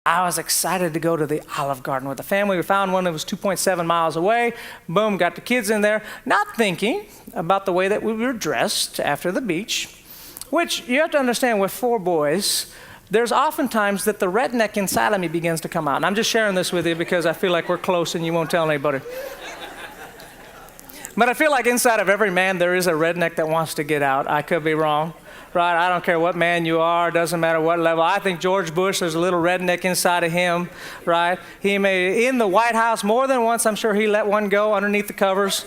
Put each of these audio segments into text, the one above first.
I was excited to go to the Olive Garden with the family. We found one that was 2.7 miles away. Boom, got the kids in there, not thinking about the way that we were dressed after the beach, which you have to understand with 4 boys, there's oftentimes that the redneck inside of me begins to come out. And I'm just sharing this with you because I feel like we're close and you won't tell anybody. But I feel like inside of every man there is a redneck that wants to get out. I could be wrong, right? I don't care what man you are. Doesn't matter what level. I think George Bush, there's a little redneck inside of him, right? He may, in the White House more than once, I'm sure he let one go underneath the covers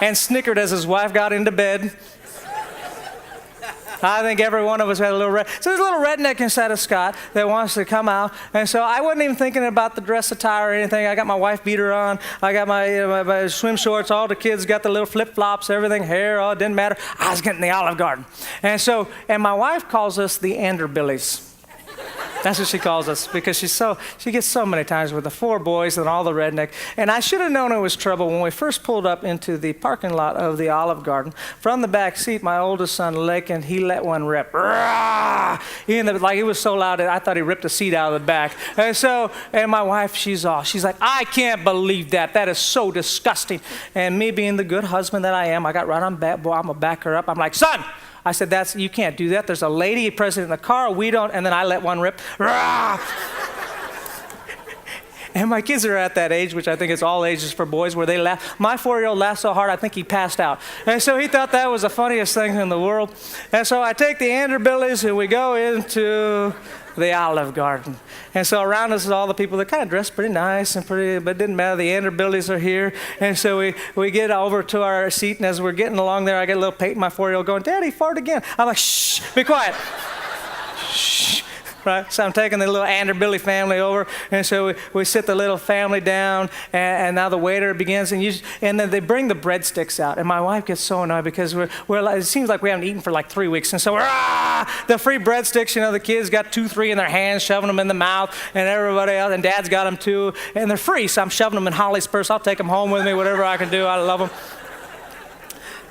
and snickered as his wife got into bed. I think every one of us had a little so there's a little redneck inside of Scott that wants to come out. And so I wasn't even thinking about the dress attire or anything. I got my wife beater on. I got my swim shorts. All the kids got the little flip-flops, everything, hair, all, it didn't matter. I was getting the Olive Garden. And my wife calls us the Anderbillies. That's what she calls us because she gets so many times with the 4 boys and all the redneck. And I should have known it was trouble when we first pulled up into the parking lot of the Olive Garden. From the back seat, my oldest son, Lakin, he let one rip. Like it was so loud that I thought he ripped the seat out of the back. And my wife, she's like, I can't believe that. That is so disgusting. And me being the good husband that I am, I got right on back. Boy, I'm going to back her up. I'm like, son. I said, you can't do that. There's a lady present in the car. We don't. And then I let one rip. And my kids are at that age, which I think is all ages for boys, where they laugh. My 4-year-old laughed so hard, I think he passed out. And so he thought that was the funniest thing in the world. And so I take the Anderbillies and we go into the Olive Garden. And so around us is all the people that kind of dress pretty nice and pretty, but it didn't matter. The Anderbillies are here. And so we get over to our seat, and as we're getting along there, I get a little Peyton, my 4-year-old, going, Daddy, fart again. I'm like, shh, be quiet. Shh. Right? So I'm taking the little Anderbilly family over, and so we sit the little family down, and now the waiter begins, and then they bring the breadsticks out, and my wife gets so annoyed because it seems like we haven't eaten for like 3 weeks, and so the free breadsticks, the kids got 2, 3 in their hands, shoving them in the mouth, and everybody else, and Dad's got them too, and they're free, so I'm shoving them in Holly's purse. I'll take them home with me, whatever I can do. I love them.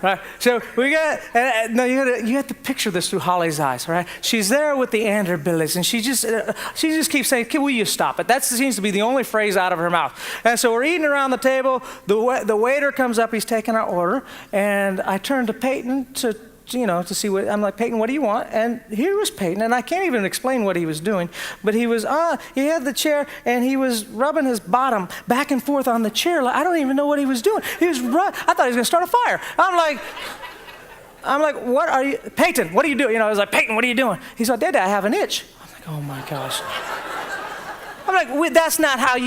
Right. So we got, you have to picture this through Holly's eyes, right? She's there with the Anderbillies, and she just keeps saying, will you stop it? That seems to be the only phrase out of her mouth. And so we're eating around the table. The waiter comes up, he's taking our order, and I turn to Peyton to see what, I'm like, Peyton, what do you want? And here was Peyton, and I can't even explain what he was doing, but he had the chair, and he was rubbing his bottom back and forth on the chair. I don't even know what he was doing. I thought he was going to start a fire. I'm like, what are you, Peyton, what are you doing? I was like, Peyton, what are you doing? He's like, Daddy, I have an itch. I'm like, oh my gosh. I'm like, that's not how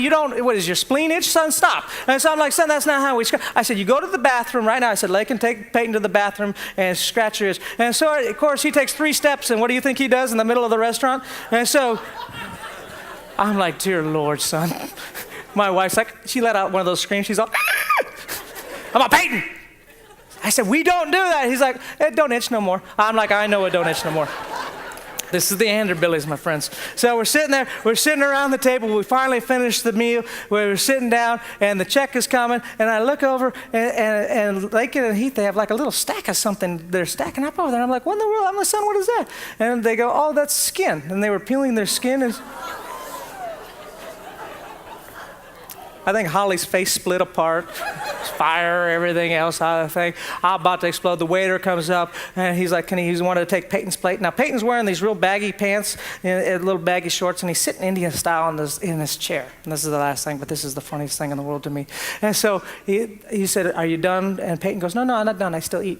what is your spleen itch, son? Stop. And so I'm like, son, that's not how we scratch. I said, you go to the bathroom right now. I said, Lakin, take Peyton to the bathroom and scratch your itch. And so, of course, he takes 3 steps, and what do you think he does in the middle of the restaurant? And so I'm like, dear Lord, son. My wife's like, she let out one of those screams. She's all, I'm like, Peyton. I said, we don't do that. He's like, don't itch no more. I'm like, I know it don't itch no more. This is the Anderbillies, my friends. So we're sitting there, we're sitting around the table. We finally finished the meal. We're sitting down, and the check is coming. And I look over, and Lakin and Heath, they have like a little stack of something they're stacking up over there. I'm like, what in the world? I'm like, son, what is that? And they go, oh, that's skin. And they were peeling their skin. And I think Holly's face split apart. Fire, everything else out of the thing. I'm about to explode. The waiter comes up, and he's like, he's wanted to take Peyton's plate. Now, Peyton's wearing these real baggy pants and little baggy shorts, and he's sitting Indian style in this chair. And this is the last thing, but this is the funniest thing in the world to me. And so he said, are you done? And Peyton goes, no, I'm not done. I still eat.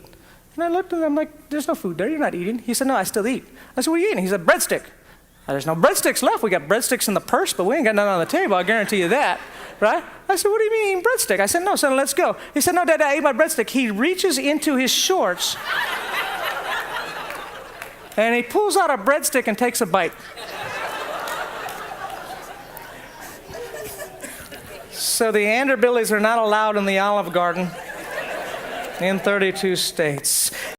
And I looked at him, I'm like, there's no food there. You're not eating. He said, no, I still eat. I said, what are you eating? He said, breadstick. There's no breadsticks left. We got breadsticks in the purse, but we ain't got none on the table. I guarantee you that, right? I said, what do you mean eating breadstick? I said, no, son, let's go. He said, no, Dad, I ate my breadstick. He reaches into his shorts, and he pulls out a breadstick and takes a bite. So the Anderbillies are not allowed in the Olive Garden in 32 states.